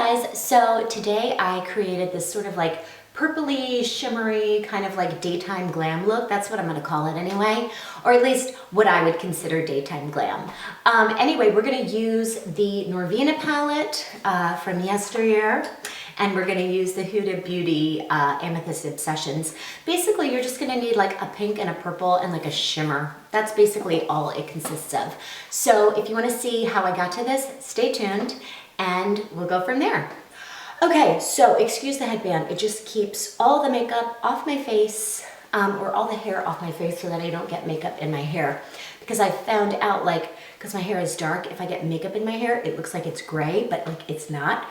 guys, so today I created this sort of like purpley, shimmery, kind of like daytime glam look. That's what I'm gonna call it anyway, or at least what I would consider daytime glam. Anyway, we're gonna use the Norvina palette from yesteryear, and we're gonna use the Huda Beauty Amethyst Obsessions. Basically, you're just gonna need like a pink and a purple and like a shimmer. That's basically all it consists of. So if you wanna see how I got to this, stay tuned and we'll go from there. Okay, so excuse the headband. It just keeps all the makeup off my face, or all the hair off my face so that I don't get makeup in my hair. Because I found out, like, because my hair is dark, if I get makeup in my hair, it looks like it's gray, but like it's not.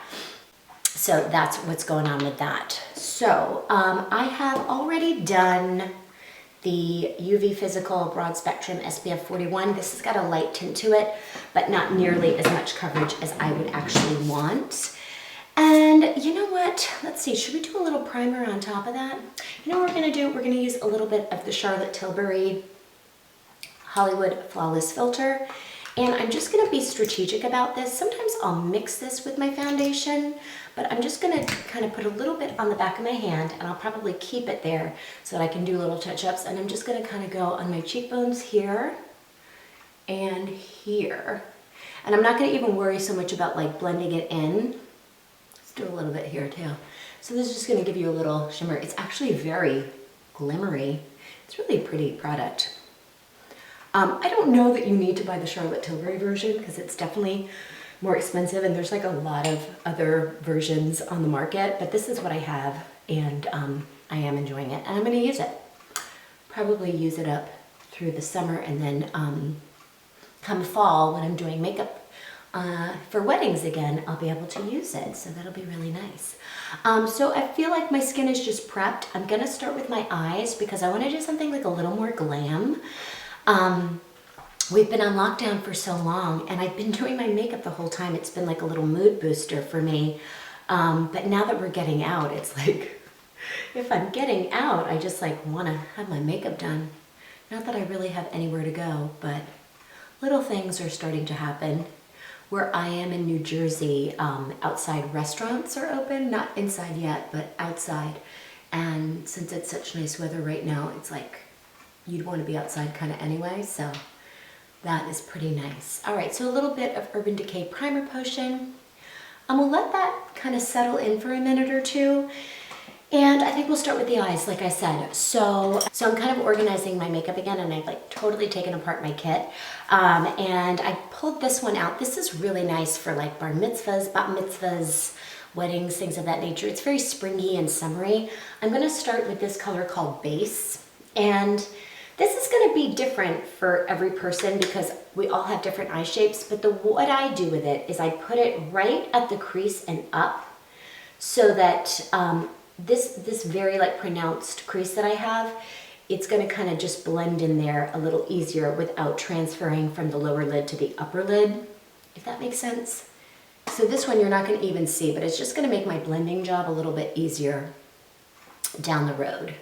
So that's what's going on with that. So I have already done the UV Physical Broad Spectrum SPF 41. This has got a light tint to it, but not nearly as much coverage as I would actually want. And you know what? Let's see, should we do a little primer on top of that? You know what we're gonna do? We're gonna use a little bit of the Charlotte Tilbury Hollywood Flawless Filter. And I'm just gonna be strategic about this. Sometimes I'll mix this with my foundation, but I'm just gonna kind of put a little bit on the back of my hand, and I'll probably keep it there so that I can do little touch-ups. And I'm just gonna kind of go on my cheekbones here and here. And I'm not gonna even worry so much about like blending it in. Let's do a little bit here too. So this is just gonna give you a little shimmer. It's actually very glimmery. It's really a pretty product. I don't know that you need to buy the Charlotte Tilbury version because it's definitely more expensive and there's like a lot of other versions on the market, but this is what I have and I am enjoying it and I'm gonna use it. Probably use it up through the summer and then come fall when I'm doing makeup for weddings again, I'll be able to use it, so that'll be really nice. So I feel like my skin is just prepped. I'm gonna start with my eyes because I wanna do something like a little more glam. We've been on lockdown for so long and I've been doing my makeup the whole time. It's been like a little mood booster for me. But now that we're getting out, it's like, if I'm getting out, I just like wanna have my makeup done. Not that I really have anywhere to go, but little things are starting to happen. Where I am in New Jersey, outside restaurants are open, not inside yet, but outside. And since it's such nice weather right now, it's like, you'd want to be outside kind of anyway, so that is pretty nice. All right, so a little bit of Urban Decay Primer Potion. We'll let that kind of settle in for a minute or two. And I think we'll start with the eyes, like I said. So I'm kind of organizing my makeup again, and I've like totally taken apart my kit. And I pulled this one out. This is really nice for like bar mitzvahs, bat mitzvahs, weddings, things of that nature. It's very springy and summery. I'm gonna start with this color called Base. And this is gonna be different for every person because we all have different eye shapes, but what I do with it is I put it right at the crease and up so that this very like pronounced crease that I have, it's gonna kind of just blend in there a little easier without transferring from the lower lid to the upper lid, if that makes sense. So this one you're not gonna even see, but it's just gonna make my blending job a little bit easier down the road.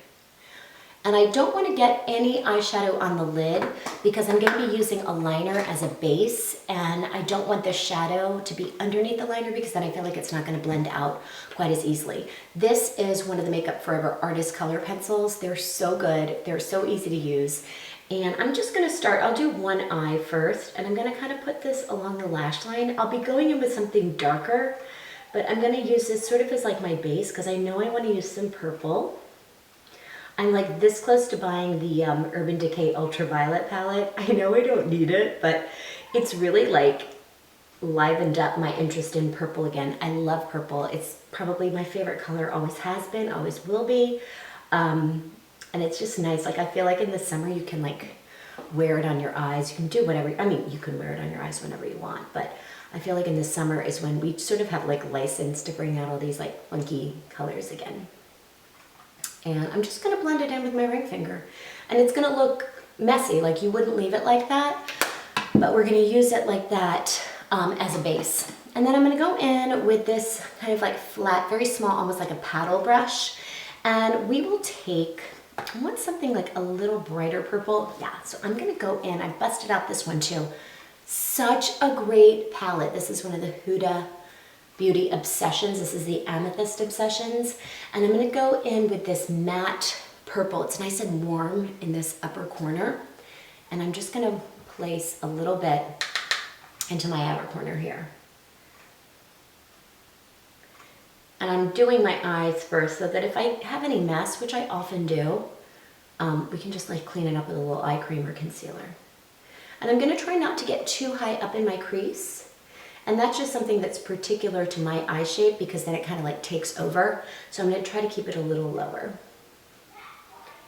And I don't want to get any eyeshadow on the lid because I'm going to be using a liner as a base, and I don't want the shadow to be underneath the liner because then I feel like it's not going to blend out quite as easily. This is one of the Makeup Forever Artist Color Pencils. They're so good. They're so easy to use. And I'm just going to start, I'll do one eye first, and I'm going to kind of put this along the lash line. I'll be going in with something darker, but I'm going to use this sort of as like my base because I know I want to use some purple. I'm like this close to buying the Urban Decay Ultraviolet palette. I know I don't need it, but it's really like livened up my interest in purple again. I love purple. It's probably my favorite color, always has been, always will be. And it's just nice. Like I feel like in the summer you can like wear it on your eyes. You can do whatever, I mean, you can wear it on your eyes whenever you want, but I feel like in the summer is when we sort of have like license to bring out all these like funky colors again. And I'm just gonna blend it in with my ring finger. And it's gonna look messy, like you wouldn't leave it like that, but we're gonna use it like that as a base. And then I'm gonna go in with this kind of like flat, very small, almost like a paddle brush. And we will take, I want something like a little brighter purple. Yeah, so I'm gonna go in, I busted out this one too. Such a great palette. This is one of the Huda Beauty Obsessions. This is the Amethyst Obsessions. And I'm gonna go in with this matte purple. It's nice and warm in this upper corner. And I'm just gonna place a little bit into my outer corner here. And I'm doing my eyes first so that if I have any mess, which I often do, we can just like clean it up with a little eye cream or concealer. And I'm gonna try not to get too high up in my crease. And that's just something that's particular to my eye shape because then it kind of like takes over. So I'm gonna try to keep it a little lower.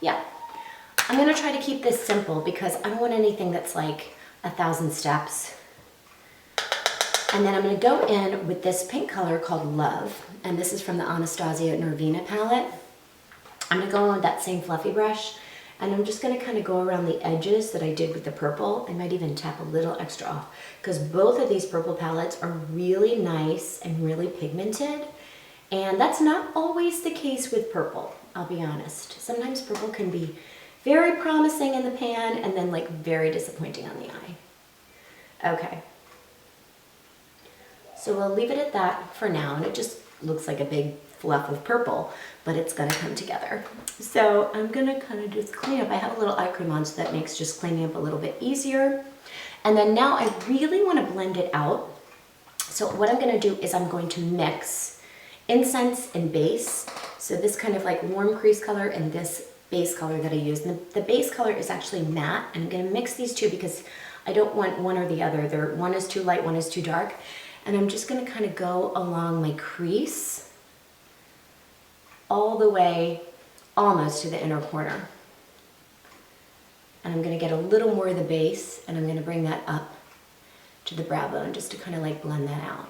Yeah, I'm gonna try to keep this simple because I don't want anything that's like 1,000 steps. And then I'm gonna go in with this pink color called Love. And this is from the Anastasia Norvina palette. I'm gonna go in with that same fluffy brush and I'm just gonna kind of go around the edges that I did with the purple. I might even tap a little extra off because both of these purple palettes are really nice and really pigmented. And that's not always the case with purple, I'll be honest. Sometimes purple can be very promising in the pan and then like very disappointing on the eye. Okay. So we'll leave it at that for now, and it just looks like a big fluff of purple, but it's gonna come together. So I'm gonna kind of just clean up. I have a little eye cream on, so that makes just cleaning up a little bit easier. And then now I really wanna blend it out. So what I'm gonna do is I'm going to mix Incense and Base. So this kind of like warm crease color and this base color that I use. And the base color is actually matte. And I'm gonna mix these two because I don't want one or the other. One is too light, one is too dark. And I'm just gonna kind of go along my crease all the way almost to the inner corner. And I'm gonna get a little more of the base and I'm gonna bring that up to the brow bone just to kind of like blend that out.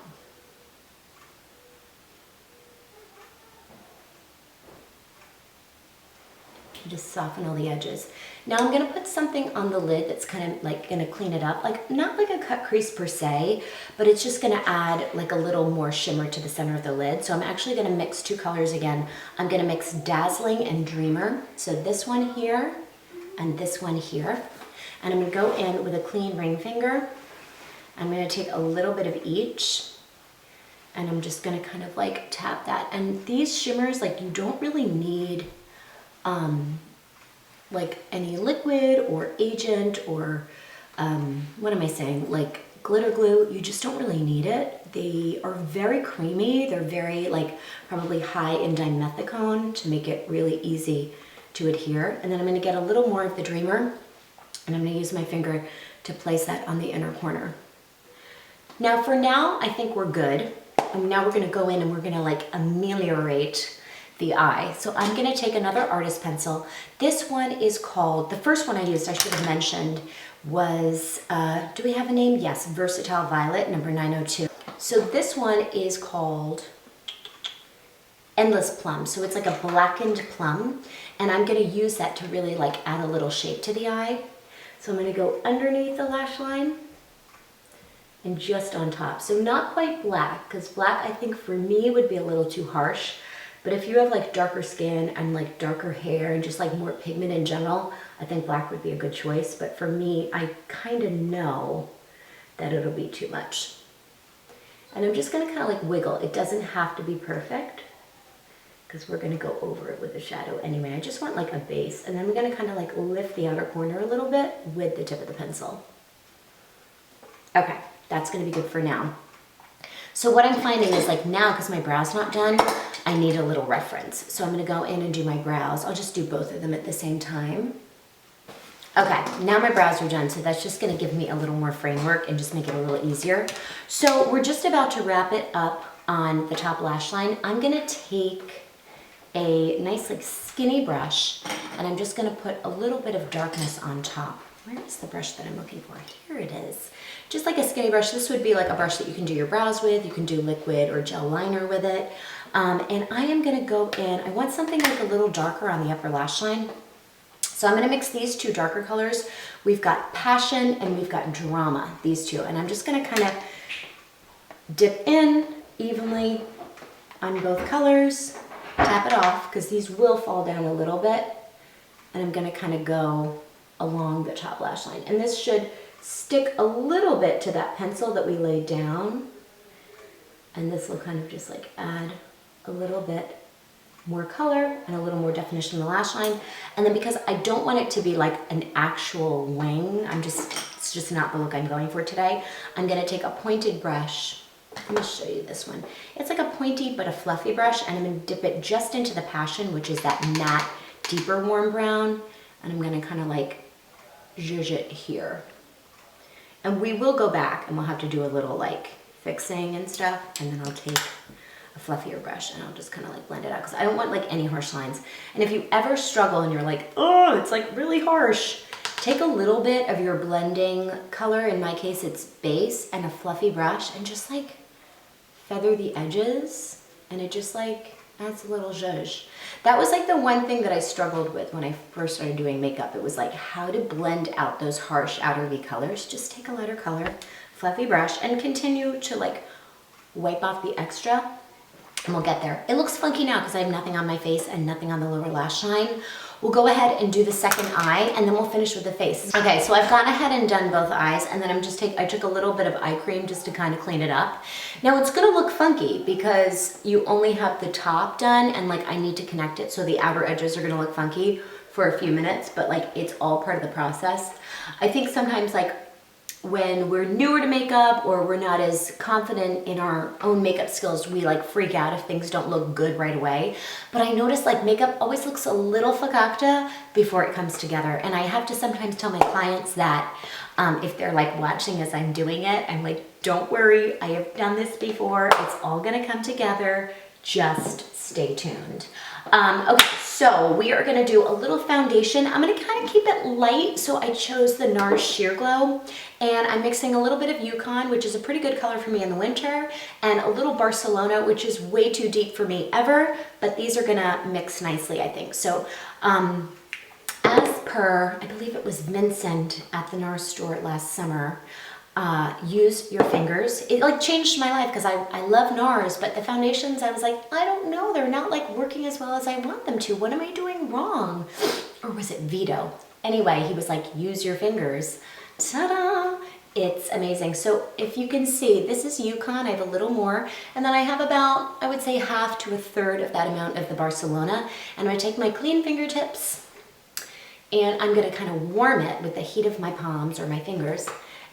Just soften all the edges. Now I'm gonna put something on the lid that's kind of like gonna clean it up, like not like a cut crease per se, but it's just gonna add like a little more shimmer to the center of the lid. So I'm actually gonna mix two colors again. I'm gonna mix Dazzling and Dreamer. So this one here and this one here. And I'm gonna go in with a clean ring finger. I'm gonna take a little bit of each and I'm just gonna kind of like tap that. And these shimmers, like you don't really need like any liquid or agent or what am I saying, like glitter glue. You just don't really need it. They are very creamy. They're very like probably high in dimethicone to make it really easy to adhere. And then I'm going to get a little more of the Dreamer and I'm going to use my finger to place that on the inner corner. Now for now, I think we're good. And now we're going to go in and we're going to like ameliorate the eye. So I'm going to take another artist pencil. This one is called, the first one I used, I should have mentioned, was, do we have a name? Yes, Versatile Violet, number 902. So this one is called Endless Plum. So it's like a blackened plum. And I'm going to use that to really like add a little shape to the eye. So I'm going to go underneath the lash line and just on top. So not quite black, because black I think for me would be a little too harsh. But if you have like darker skin and like darker hair and just like more pigment in general, I think black would be a good choice. But for me, I kind of know that it'll be too much. And I'm just gonna kind of like wiggle. It doesn't have to be perfect because we're gonna go over it with the shadow anyway. I just want like a base. And then we're gonna kind of like lift the outer corner a little bit with the tip of the pencil. Okay, that's gonna be good for now. So what I'm finding is like now, because my brow's not done, I need a little reference. So I'm gonna go in and do my brows. I'll just do both of them at the same time. Okay, now my brows are done, so that's just gonna give me a little more framework and just make it a little easier. So we're just about to wrap it up on the top lash line. I'm gonna take a nice like skinny brush and I'm just gonna put a little bit of darkness on top. Where is the brush that I'm looking for? Here it is. Just like a skinny brush. This would be like a brush that you can do your brows with. You can do liquid or gel liner with it. And I am gonna go in, I want something like a little darker on the upper lash line. So I'm gonna mix these two darker colors. We've got Passion and we've got Drama, these two. And I'm just gonna kind of dip in evenly on both colors, tap it off, because these will fall down a little bit. And I'm gonna kind of go along the top lash line. And this should stick a little bit to that pencil that we laid down. And this will kind of just like add a little bit more color and a little more definition in the lash line. And then because I don't want it to be like an actual wing, it's just not the look I'm going for today. I'm gonna take a pointed brush. Let me show you this one. It's like a pointy but a fluffy brush, and I'm gonna dip it just into the Passion, which is that matte, deeper warm brown. And I'm gonna kind of like zhuzh it here. And we will go back and we'll have to do a little like fixing and stuff. And then I'll take a fluffier brush and I'll just kind of like blend it out, because I don't want like any harsh lines. And if you ever struggle and you're like, oh, it's like really harsh, take a little bit of your blending color, in my case it's base, and a fluffy brush, and just like feather the edges, and it just like adds a little zhuzh. That was like the one thing that I struggled with when I first started doing makeup. It was like how to blend out those harsh outer V colors. Just take a lighter color, fluffy brush, and continue to like wipe off the extra, and we'll get there. It looks funky now because I have nothing on my face and nothing on the lower lash line. We'll go ahead and do the second eye, and then we'll finish with the face. Okay, so I've gone ahead and done both eyes, and then I took a little bit of eye cream just to kind of clean it up. Now it's gonna look funky because you only have the top done, and like I need to connect it, so the outer edges are gonna look funky for a few minutes, but like it's all part of the process. I think sometimes like when we're newer to makeup or we're not as confident in our own makeup skills, we like freak out if things don't look good right away. But I notice like makeup always looks a little fakakta before it comes together. And I have to sometimes tell my clients that if they're like watching as I'm doing it, I'm like, don't worry, I have done this before. It's all gonna come together. Just stay tuned. Okay, so we are gonna do a little foundation. I'm gonna kind of keep it light, so I chose the NARS Sheer Glow, and I'm mixing a little bit of Yukon, which is a pretty good color for me in the winter, and a little Barcelona, which is way too deep for me ever, but these are gonna mix nicely, I think. So, as per, I believe it was Vincent at the NARS store last summer, use your fingers. It like changed my life because I love NARS, but the foundations, I was like, I don't know, they're not like working as well as I want them to. What am I doing wrong? Or was it Vito? Anyway, he was like, use your fingers. Ta-da! It's amazing. So if you can see, this is Yukon. I have a little more, and then I have about, I would say, half to a third of that amount of the Barcelona. And I'm gonna take my clean fingertips, and I'm gonna kind of warm it with the heat of my palms or my fingers.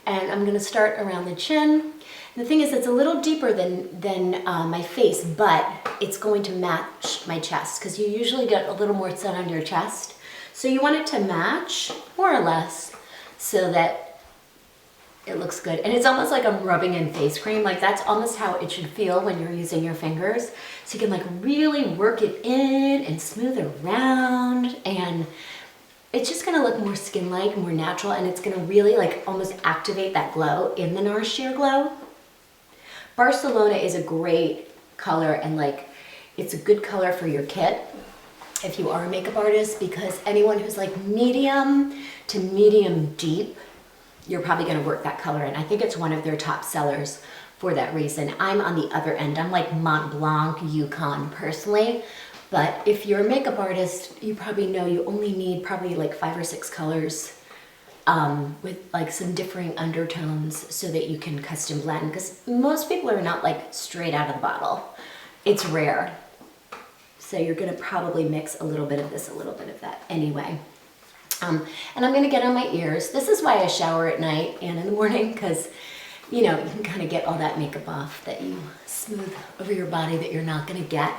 And I'm gonna start around the chin. The thing is, it's a little deeper than my face, but it's going to match my chest, because you usually get a little more sun on your chest. So you want it to match, more or less, so that it looks good. And it's almost like I'm rubbing in face cream. Like that's almost how it should feel when you're using your fingers. So you can like really work it in and smooth it around, and it's just gonna look more skin-like, more natural, and it's gonna really like almost activate that glow in the NARS Sheer Glow. Barcelona is a great color, and like it's a good color for your kit if you are a makeup artist, because anyone who's like medium to medium deep, you're probably gonna work that color in. I think it's one of their top sellers for that reason. I'm on the other end. I'm like Mont Blanc Yukon personally. But if you're a makeup artist, you probably know you only need probably like 5 or 6 colors with like some differing undertones so that you can custom blend, because most people are not like straight out of the bottle. It's rare. So you're gonna probably mix a little bit of this, a little bit of that anyway. And I'm gonna get on my ears. This is why I shower at night and in the morning, because you know, you can kind of get all that makeup off that you smooth over your body that you're not gonna get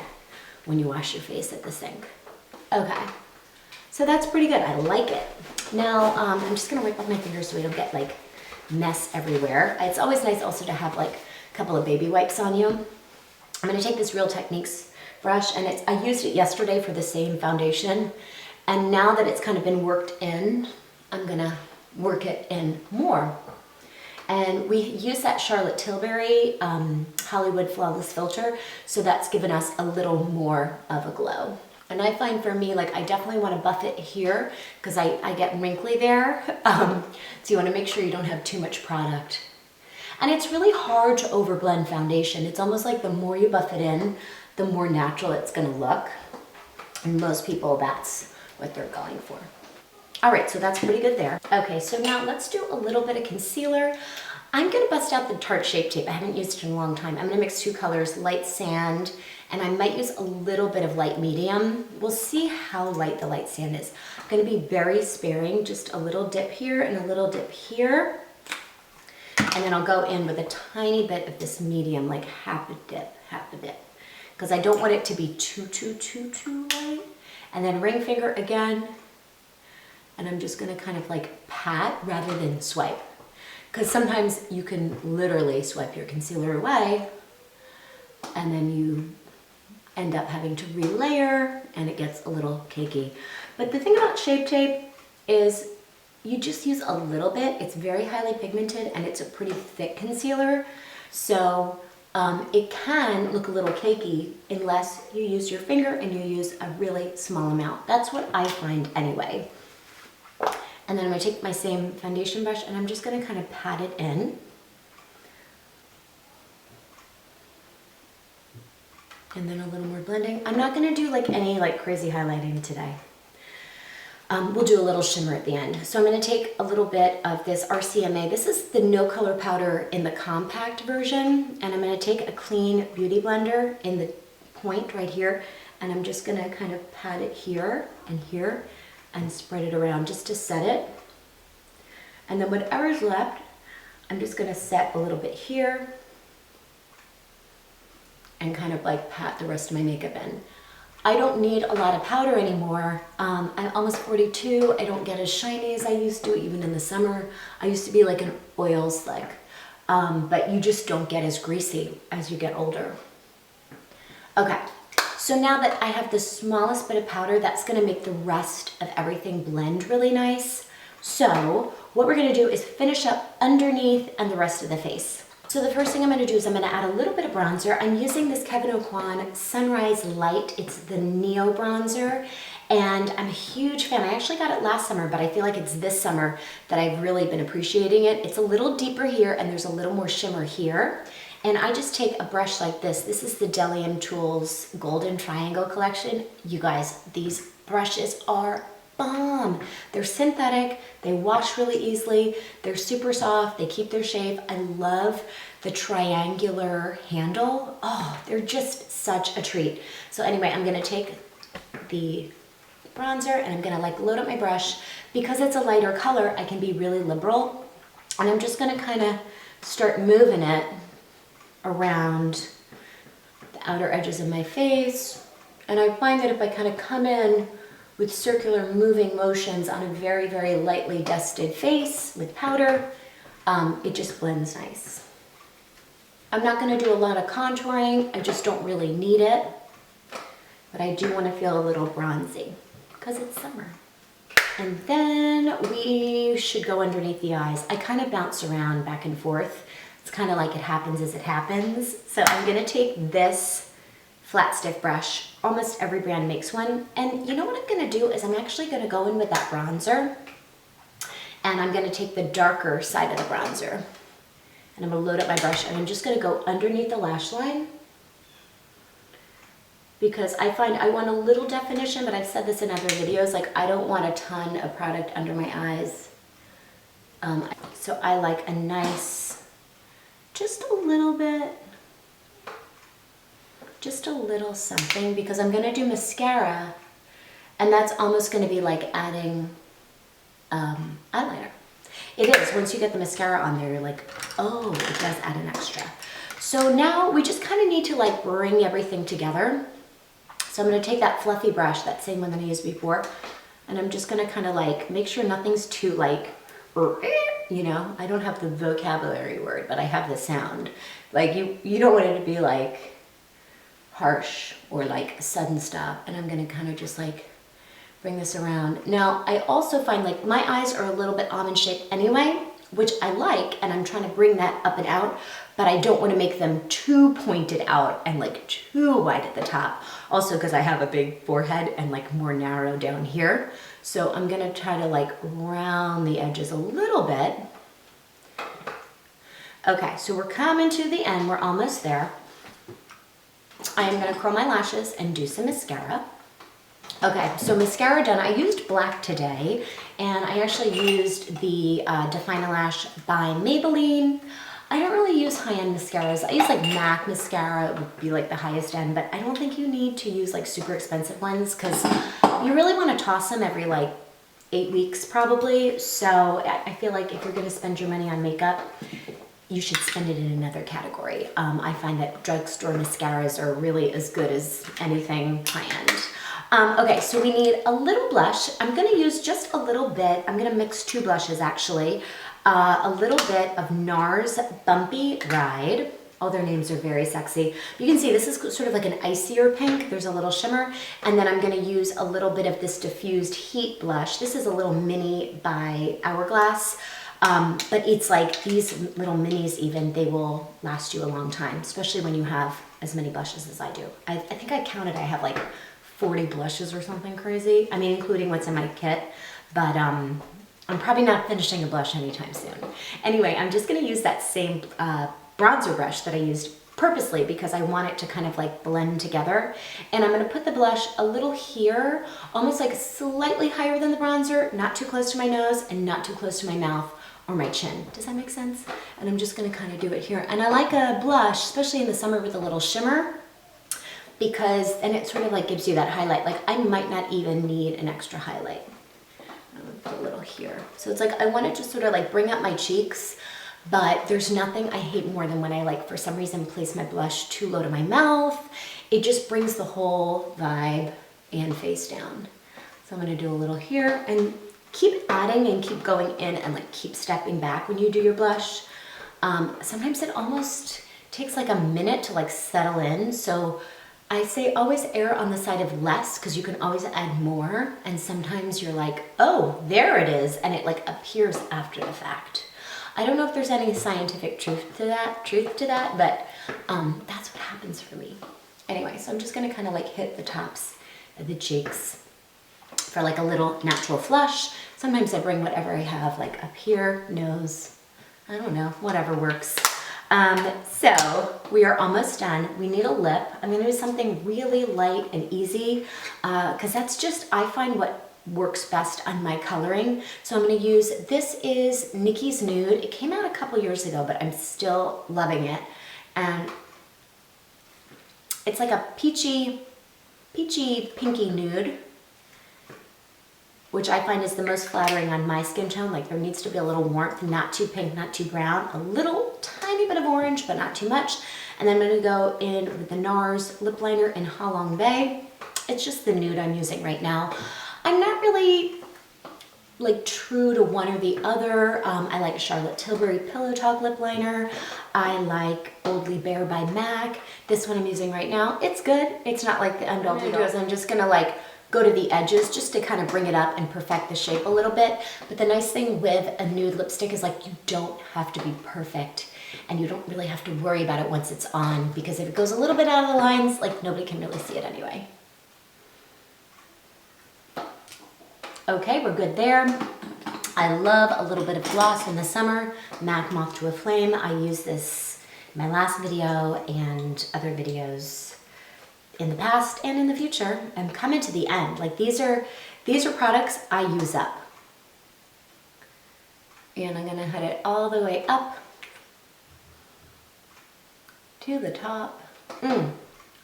when you wash your face at the sink. Okay, so that's pretty good. I like it. Now, I'm just gonna wipe off my fingers so we don't get like mess everywhere. It's always nice also to have like a couple of baby wipes on you. I'm gonna take this Real Techniques brush, and I used it yesterday for the same foundation, and now that it's kind of been worked in, I'm gonna work it in more. And we use that Charlotte Tilbury Hollywood Flawless Filter, so that's given us a little more of a glow. And I find for me, like I definitely want to buff it here because I get wrinkly there. So you want to make sure you don't have too much product. And it's really hard to overblend foundation. It's almost like the more you buff it in, the more natural it's going to look. And most people, that's what they're going for. All right, so that's pretty good there. Okay, so now let's do a little bit of concealer. I'm gonna bust out the Tarte Shape Tape. I haven't used it in a long time. I'm gonna mix two colors, light sand, and I might use a little bit of light medium. We'll see how light the light sand is. I'm gonna be very sparing, just a little dip here and a little dip here. And then I'll go in with a tiny bit of this medium, like half a dip, because I don't want it to be too light. And then ring finger again, and I'm just gonna kind of like pat rather than swipe. Because sometimes you can literally swipe your concealer away and then you end up having to relayer and it gets a little cakey. But the thing about Shape Tape is you just use a little bit. It's very highly pigmented and it's a pretty thick concealer. So it can look a little cakey unless you use your finger and you use a really small amount. That's what I find anyway. And then I'm gonna take my same foundation brush and I'm just gonna kind of pat it in. And then a little more blending. I'm not gonna do like any like crazy highlighting today. We'll do a little shimmer at the end. So I'm gonna take a little bit of this RCMA. This is the no color powder in the compact version. And I'm gonna take a clean beauty blender in the point right here. And I'm just gonna kind of pat it here and spread it around just to set it. And then whatever's left, I'm just gonna set a little bit here and kind of like pat the rest of my makeup in. I don't need a lot of powder anymore. I'm almost 42. I don't get as shiny as I used to, even in the summer. I used to be like an oil slick, but you just don't get as greasy as you get older. Okay. So now that I have the smallest bit of powder, that's gonna make the rest of everything blend really nice. So what we're gonna do is finish up underneath and the rest of the face. So the first thing I'm gonna do is I'm gonna add a little bit of bronzer. I'm using this Kevyn Aucoin Sunrise Light. It's the Neo Bronzer. And I'm a huge fan. I actually got it last summer, but I feel like it's this summer that I've really been appreciating it. It's a little deeper here and there's a little more shimmer here. And I just take a brush like this. This is the Delium Tools Golden Triangle Collection. You guys, these brushes are bomb. They're synthetic, they wash really easily, they're super soft, they keep their shape. I love the triangular handle. Oh, they're just such a treat. So anyway, I'm gonna take the bronzer and I'm gonna like load up my brush. Because it's a lighter color, I can be really liberal. And I'm just gonna kind of start moving it around the outer edges of my face. And I find that if I kind of come in with circular moving motions on a very, very lightly dusted face with powder, it just blends nice. I'm not gonna do a lot of contouring. I just don't really need it. But I do wanna feel a little bronzy because it's summer. And then we should go underneath the eyes. I kind of bounce around back and forth. It's kind of like it happens as it happens. So I'm gonna take this flat stiff brush. Almost every brand makes one. And you know what I'm gonna do is I'm actually gonna go in with that bronzer and I'm gonna take the darker side of the bronzer and I'm gonna load up my brush and I'm just gonna go underneath the lash line because I find I want a little definition, but I've said this in other videos, like I don't want a ton of product under my eyes. So I like a nice, just a little bit, just a little something, because I'm gonna do mascara and that's almost gonna be like adding eyeliner. It is, once you get the mascara on there, you're like, oh, it does add an extra. So now we just kind of need to like bring everything together. So I'm gonna take that fluffy brush, that same one that I used before, and I'm just gonna kind of like make sure nothing's too like, you know, I don't have the vocabulary word, but I have the sound. Like you don't want it to be like harsh or like a sudden stop. And I'm gonna kind of just like bring this around. Now, I also find like my eyes are a little bit almond shaped anyway, which I like, and I'm trying to bring that up and out, but I don't want to make them too pointed out and like too wide at the top. Also because I have a big forehead and like more narrow down here. So I'm gonna try to like round the edges a little bit. Okay, so we're coming to the end, we're almost there. I am gonna curl my lashes and do some mascara. Okay, so mascara done. I used black today, and I actually used the Define a Lash by Maybelline. I don't really use high-end mascaras. I use like MAC mascara, it would be like the highest end, but I don't think you need to use like super expensive ones because you really want to toss them every like 8 weeks probably. So I feel like if you're going to spend your money on makeup, you should spend it in another category. I find that drugstore mascaras are really as good as anything high-end. Okay, so we need a little blush. I'm gonna use just a little bit. I'm gonna mix 2 blushes actually. A little bit of NARS Bumpy Ride. All their names are very sexy. You can see this is sort of like an icier pink. There's a little shimmer. And then I'm gonna use a little bit of this diffused heat blush. This is a little mini by Hourglass. But it's like these little minis even, they will last you a long time, especially when you have as many blushes as I do. I think I counted, I have like 40 blushes or something crazy. I mean, including what's in my kit, but I'm probably not finishing a blush anytime soon. Anyway, I'm just gonna use that same bronzer brush that I used purposely because I want it to kind of like blend together. And I'm gonna put the blush a little here, almost like slightly higher than the bronzer, not too close to my nose and not too close to my mouth or my chin. Does that make sense? And I'm just gonna kind of do it here. And I like a blush, especially in the summer with a little shimmer, because then it sort of like gives you that highlight. Like I might not even need an extra highlight. I'm gonna put a little here. So it's like I want it to sort of like bring up my cheeks, but there's nothing I hate more than when I like for some reason place my blush too low to my mouth. It just brings the whole vibe and face down. So I'm gonna do a little here and keep adding and keep going in and like keep stepping back when you do your blush. Sometimes it almost takes like a minute to like settle in. So I say always err on the side of less because you can always add more. And sometimes you're like, oh, there it is. And it like appears after the fact. I don't know if there's any scientific truth to that, but that's what happens for me. Anyway, so I'm just gonna kind of like hit the tops of the cheeks for like a little natural flush. Sometimes I bring whatever I have like up here, nose, I don't know, whatever works. So we are almost done. We need a lip. I'm gonna do something really light and easy because that's just, I find what works best on my coloring. So I'm gonna use, this is Nikki's Nude. It came out a couple years ago, but I'm still loving it. And it's like a peachy, pinky nude, which I find is the most flattering on my skin tone. Like there needs to be a little warmth, not too pink, not too brown, a little tiny bit of orange, but not too much. And then I'm gonna go in with the NARS lip liner in Halong Bay. It's just the nude I'm using right now. I'm not really like true to one or the other. I like Charlotte Tilbury Pillow Talk lip liner. I like Boldly Bare by MAC. This one I'm using right now. It's good. It's not like the end all be all. I'm just gonna like go to the edges just to kind of bring it up and perfect the shape a little bit. But the nice thing with a nude lipstick is like you don't have to be perfect and you don't really have to worry about it once it's on, because if it goes a little bit out of the lines, like nobody can really see it anyway. Okay, we're good there. I love a little bit of gloss in the summer. MAC Moth to a Flame. I use this in my last video and other videos in the past and in the future. I'm coming to the end. Like these are products I use up. And I'm gonna head it all the way up to the top.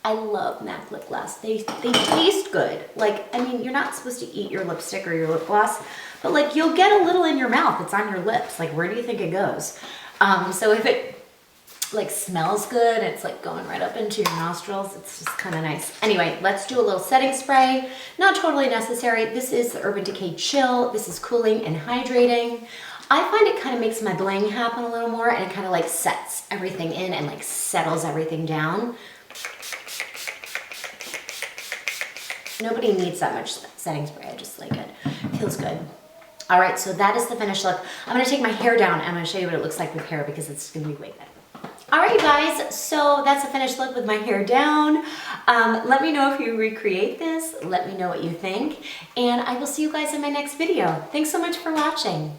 I love MAC lip gloss. They taste good. Like, I mean, you're not supposed to eat your lipstick or your lip gloss, but like you'll get a little in your mouth. It's on your lips. Like, where do you think it goes? So if it like smells good, it's like going right up into your nostrils. It's just kind of nice. Anyway, let's do a little setting spray. Not totally necessary. This is the Urban Decay Chill. This is cooling and hydrating. I find it kind of makes my bling happen a little more, and it kind of like sets everything in and like settles everything down. Nobody needs that much setting spray. I just like it. Feels good. All right, so that is the finished look. I'm gonna take my hair down and I'm gonna show you what it looks like with hair because it's gonna be way better. All right, you guys, so that's the finished look with my hair down. Let me know if you recreate this. Let me know what you think. And I will see you guys in my next video. Thanks so much for watching.